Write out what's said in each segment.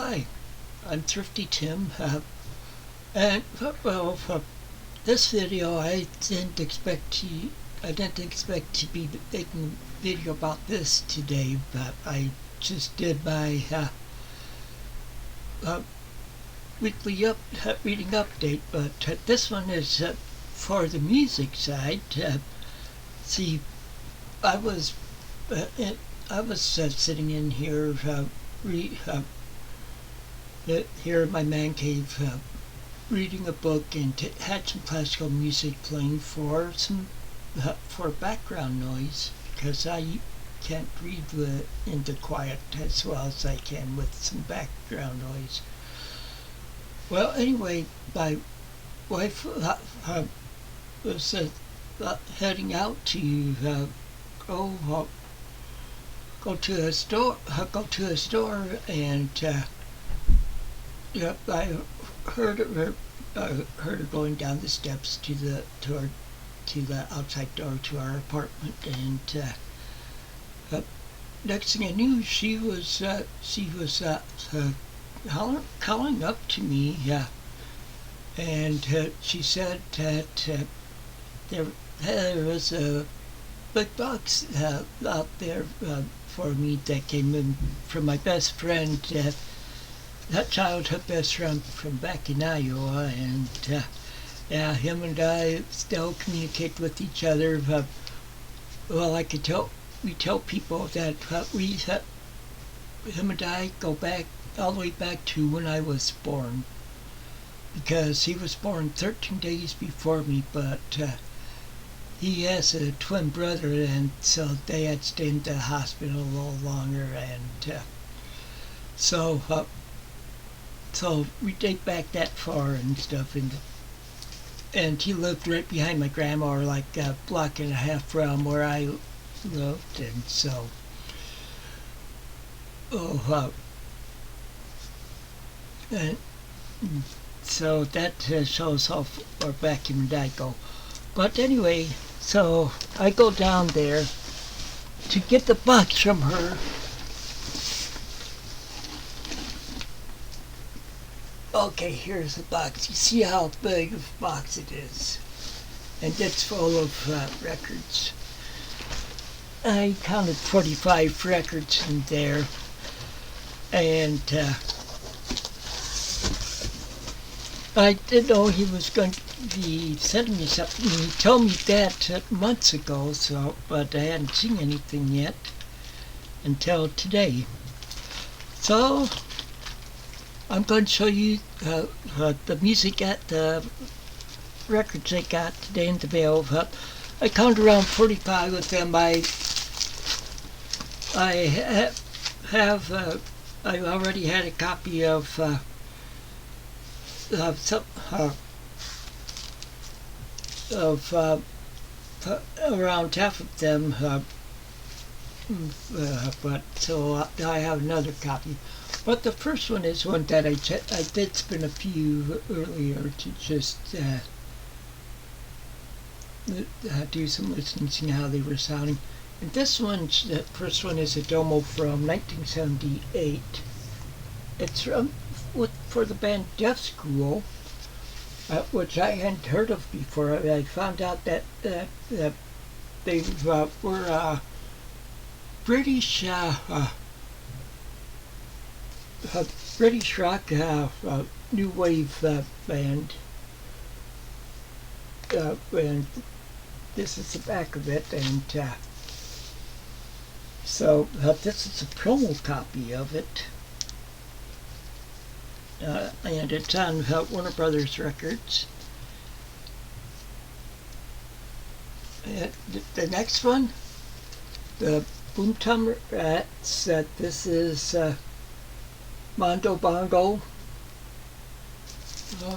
Hi, I'm Thrifty Tim, and this video I didn't expect to be making a video about this today, but I just did my weekly reading update. But this one is for the music side. See, I was sitting in here here in my man cave, reading a book, and had some classical music playing for background noise, because I can't read into quiet as well as I can with some background noise. Well, anyway, my wife was heading out to go to a store, and I heard her going down the steps to the outside door to our apartment, and next thing I knew, she was calling up to me, and she said that there was a big box out there for me that came in from my best friend, that childhood best friend from back in Iowa, and him and I still communicate with each other. Well, we tell people that him and I go back all the way back to when I was born, because he was born 13 days before me, but he has a twin brother, and so they had stayed in the hospital a little longer, and so we date back that far and stuff, and he lived right behind my grandma, or like a block and a half from where I lived, and so and so that shows how far back him and I go. But anyway, so I go down there to get the box from her. Okay, here's the box. You see how big of a box it is, and it's full of records. I counted 45 records in there, and I didn't know he was going to be sending me something. He told me that months ago, but I hadn't seen anything yet until today. So I'm going to show you the music at the records I got today in the mail. I counted around 45 of them. I already had a copy of around half of them, but so I have another copy. But the first one is one that I did spin a few earlier to just do some listening, see how they were sounding. And this one, the first one, is a demo from 1978. It's for the band Deaf School, which I hadn't heard of before. I found out that they were British British rock new wave band, and this is the back of it, and so this is a promo copy of it, and it's on Warner Brothers Records. The next one, the Boomtown Rats, this is Mondo Bongo.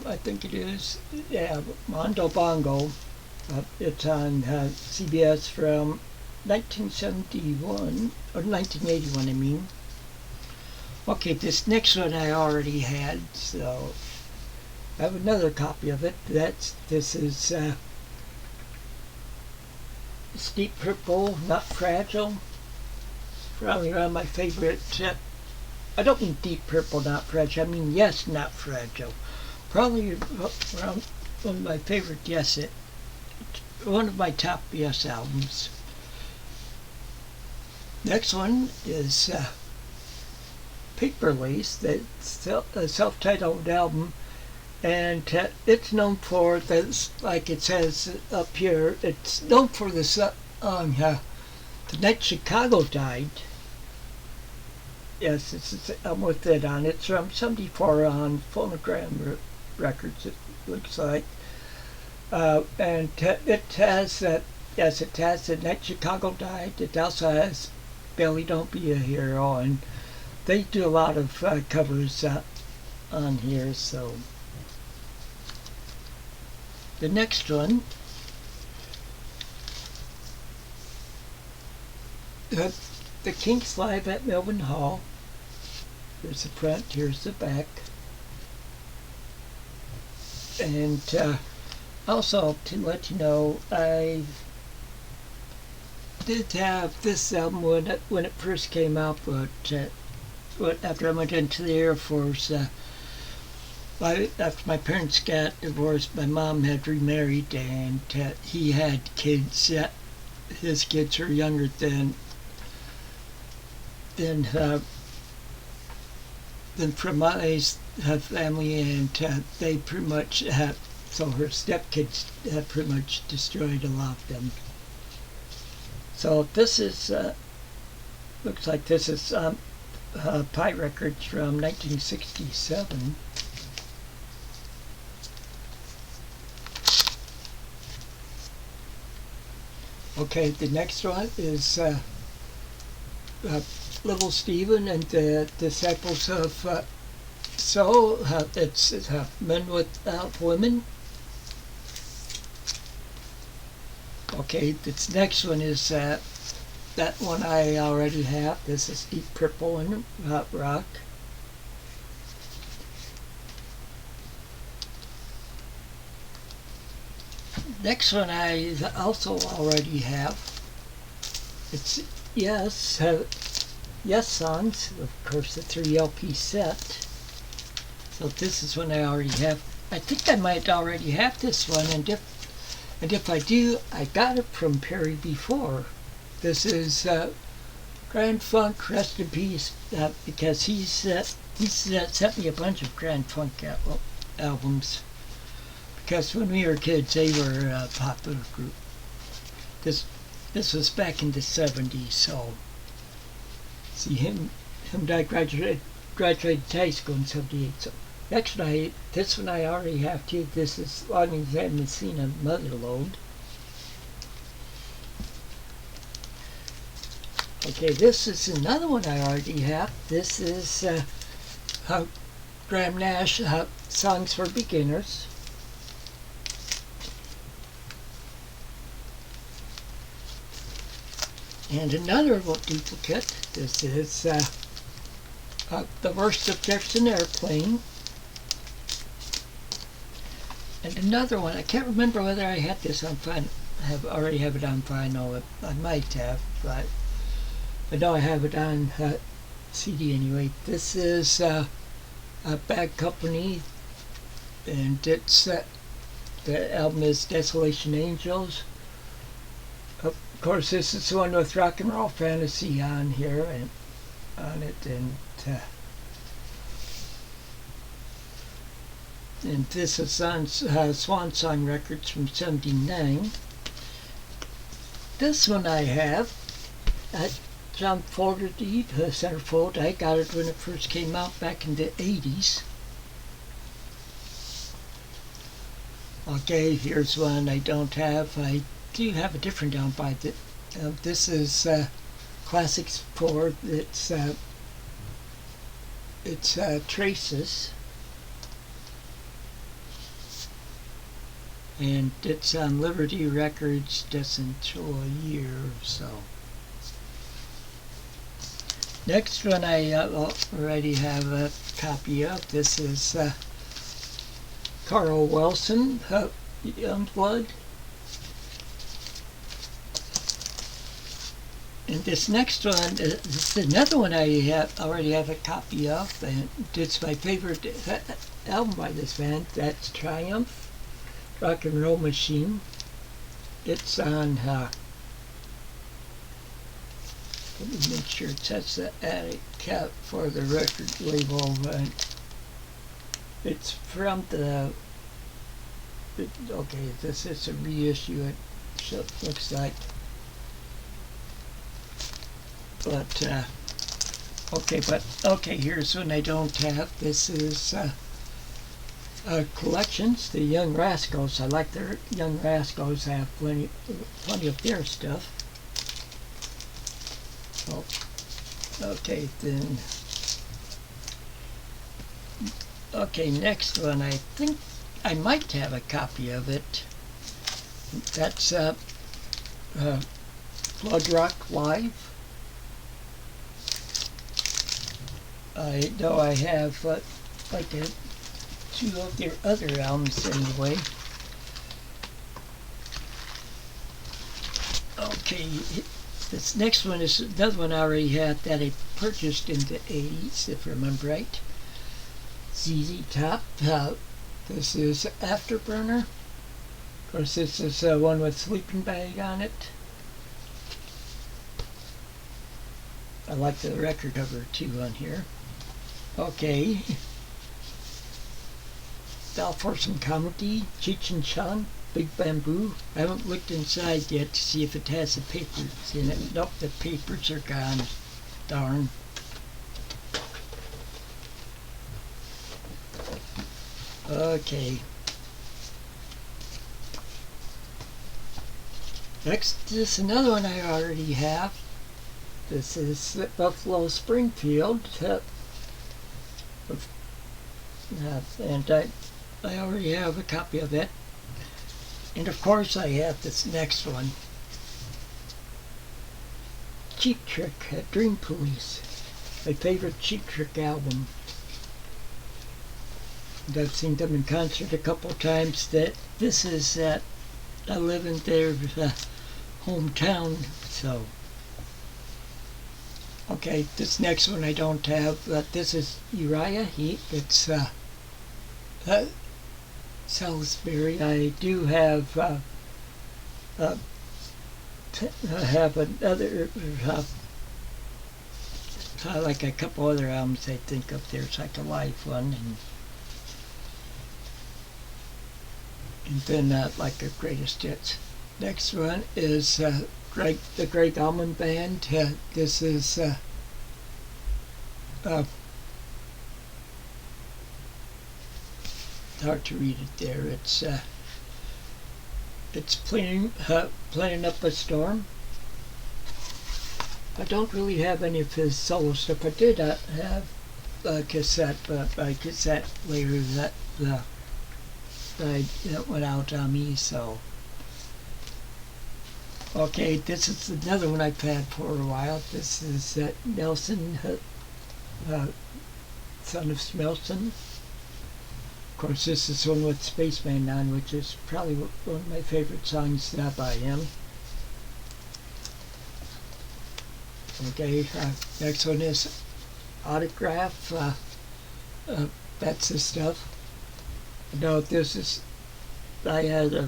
I think it is. Yeah, Mondo Bongo. It's on CBS from 1971, or 1981, I mean. Okay, this next one I already had, so I have another copy of it. This is Deep Purple, Not Fragile. Probably one of my favorite I don't mean Deep Purple, not Fragile. I mean Yes, Not Fragile. Probably around one of my favorite Yes, one of my top Yes albums. Next one is Paper Lace, that's a self-titled album, and it's known for this, like it says up here, it's known for the song The Night Chicago Died. Yes, it's with it on. It's from 74 on Phonogram Records, it looks like. And it has that, yes, it has The Night Chicago Died. It also has Billy Don't Be a Hero, and they do a lot of covers on here. So the next one, the Kinks live at Melbourne Hall. Here's the front, here's the back. And also, to let you know, I did have this album when it first came out, but after I went into the Air Force, after my parents got divorced, my mom had remarried, and he had kids. His kids were younger than from my family, and they pretty much had, so her stepkids had pretty much destroyed a lot of them. So this is, looks like this is Pie Records from 1967. Okay, the next one is Little Steven and the Disciples of Soul. It's Men Without Women. Okay, this next one is that one I already have. This is Deep Purple and Rock. Next one I also already have. It's Yes, Yes Songs, of course, the 3 LP set. So this is one I already have. I think I might already have this one, and if I do, I got it from Perry before. This is Grand Funk, rest in peace, because he's sent me a bunch of Grand Funk albums. Because when we were kids, they were a popular group. This was back in the 70s, so see him graduated high school in 78. So next night, this one I already have too. This is Lonnie Van Messina, Motherlode. Okay, this is another one I already have. This is Graham Nash, Songs for Beginners. And another duplicate. This is The Worst of Jefferson Airplane. And another one, I can't remember whether I had this on vinyl. Already have it on vinyl. I might have, but I know I have it on CD anyway. This is Bad Company, and it's the album is Desolation Angels. Of course, this is the one with Rock and Roll Fantasy on here and on it, and this is on Swan Song Records from '79. This one I have at John Fogerty, Centerfold. I got it when it first came out back in the 80s. Okay, here's one I don't have. I do have a different album by it. This is Classics 4. It's Traces, and it's on Liberty Records just until a year or so. Next one I already have a copy of. This is Carl Wilson, Youngblood. And this next one, this is another one I already have a copy of, and it's my favorite album by this band. That's Triumph, Rock and Roll Machine. It's on, let me make sure it says the attic cap for the record label. It's from okay, this is a reissue, it looks like. But, okay, here's one I don't have. This is Collections, the Young Rascals. I like their Young Rascals. I have plenty of their stuff. Oh, okay, then. Okay, next one. I think I might have a copy of it. That's Blood Rock Live. I know I have like two of their other albums anyway. Okay, this next one is another one I already had that I purchased in the 80s, if I remember right. ZZ Top. This is Afterburner. Of course, this is one with Sleeping Bag on it. I like the record cover too on here. Okay. Now for some comedy, Cheech and Chong, Big Bamboo. I haven't looked inside yet to see if it has the papers in it. Nope, the papers are gone. Darn. Okay. Next is another one I already have. This is Buffalo Springfield. And I already have a copy of it. And of course I have this next one. Cheap Trick, Dream Police. My favorite Cheap Trick album. And I've seen them in concert a couple times. This is I live in their hometown, so. Okay, this next one I don't have. This is Uriah Heep. It's Salisbury. I do have I have another like a couple other albums I think of. There's like a live one, and then like a greatest hits. Next one is the Greg Allman Band. This is hard to read it there. It's playing up a storm. I don't really have any of his solo stuff. I did have a cassette, but my cassette later that went out on me. So. Okay, this is another one I've had for a while. This is Nelson, Son of Smelson. Of course, this is one with Spaceman on, which is probably one of my favorite songs by him. Okay, next one is Autograph. That's the stuff. No, this is. I had a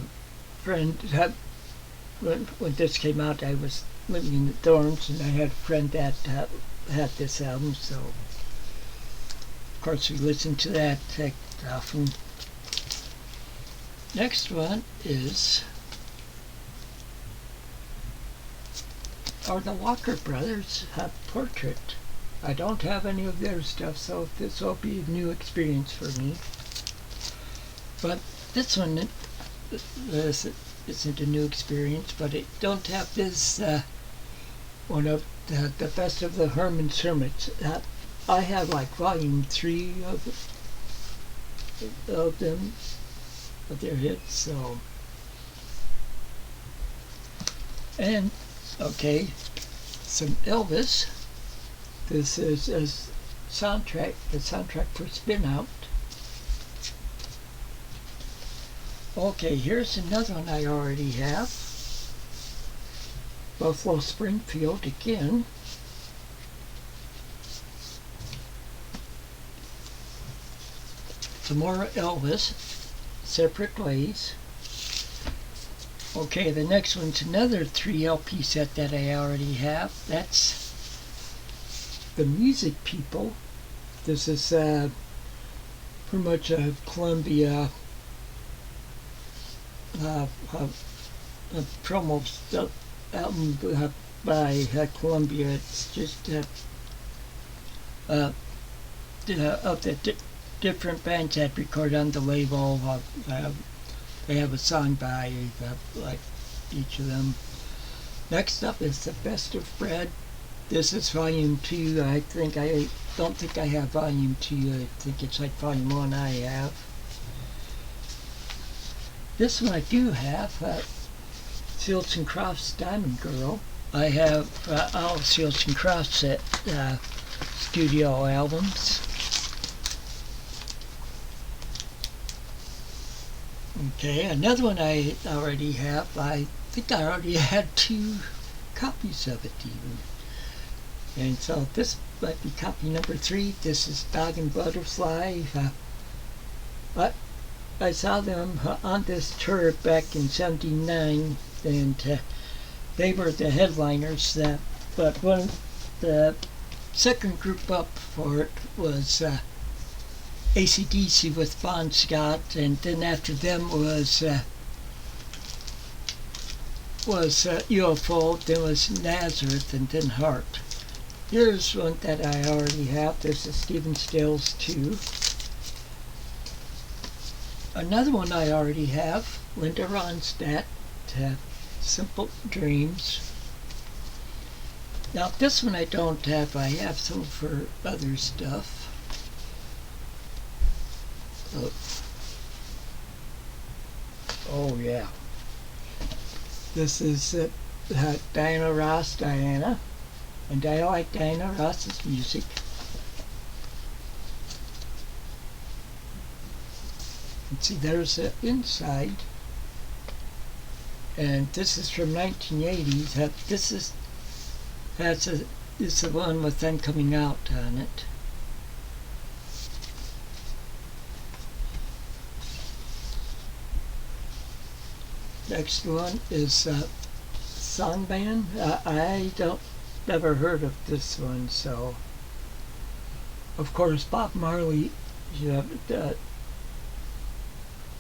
friend. When this came out, I was living in the dorms, and I had a friend that had this album, so of course we listened to that often. Next one is the Walker Brothers Portrait. I don't have any of their stuff, so this will be a new experience for me. But this one isn't a new experience, but it don't have this one of the best of the Herman Hermits. I have like volume 3 of them, of their hits. So, and okay, some Elvis. This is the soundtrack for Spin Out. Okay, here's another one I already have. Buffalo Springfield again. Some more Elvis, Separate Ways. Okay, the next one's another 3 LP set that I already have. That's The Music People. This is pretty much a Columbia promo album by Columbia. It's just of the different bands that record on the label. They have a song by like each of them. Next up is The Best of Fred. This is volume 2. I don't think I have volume 2. I think it's like volume 1 I have. This one I do have, Seals and Crofts' Diamond Girl. I have all of Seals and Crofts' studio albums. Okay, another one I already have. I think I already had 2 copies of it even. And so this might be copy number 3. This is Dog and Butterfly. I saw them on this tour back in '79, and they were the headliners. But the second group up for it was AC/DC with Bon Scott, and then after them was UFO, then was Nazareth, and then Heart. Here's one that I already have. This is Stephen Stills 2. Another one I already have, Linda Ronstadt, Simple Dreams. Now this one I don't have. I have some for other stuff. Oh yeah. This is Diana Ross, Diana. And I like Diana Ross's music. And see, there's the inside. And this is from 1980s. This is the one with them coming out on it. Next one is Songman. I don't never heard of this one, so of course Bob Marley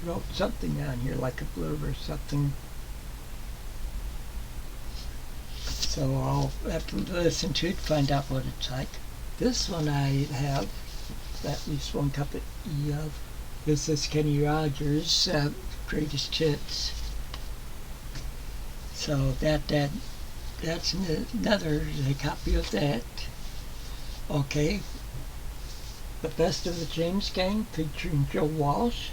wrote something on here like a blurb or something. So I'll have to listen to it to find out what it's like. This one I have at least one copy of. This is Kenny Rogers' Greatest Hits. So that's another copy of that. Okay. The Best of the James Gang featuring Joe Walsh.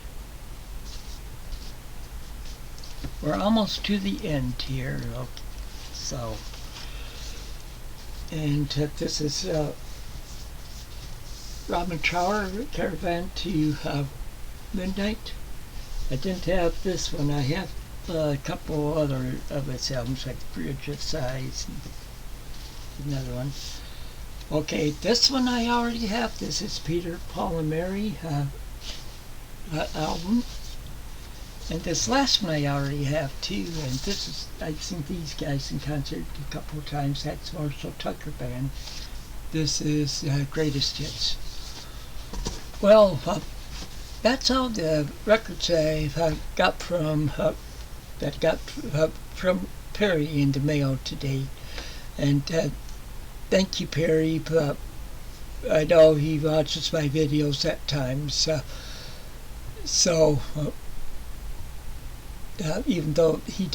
We're almost to the end here. Okay. So, and this is Robin Trower, Caravan to Midnight. I didn't have this one. I have a couple other of its albums, like Bridge of Sighs and another one. Okay, this one I already have. This is Peter, Paul, and Mary album. And this last one I already have too. And this is, I've seen these guys in concert a couple of times. That's Marshall Tucker Band. This is Greatest Hits. Well, that's all the records I got from from Perry in the mail today. And thank you, Perry. I know he watches my videos at times. Even though he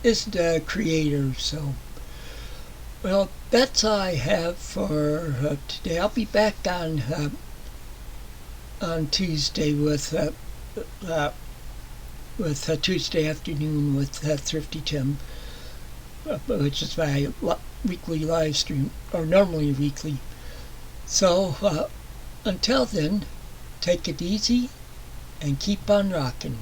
isn't a creator. So, well, that's all I have for today. I'll be back on Tuesday with Tuesday afternoon with Thrifty Tim, which is my weekly live stream, or normally weekly. So until then, take it easy and keep on rocking.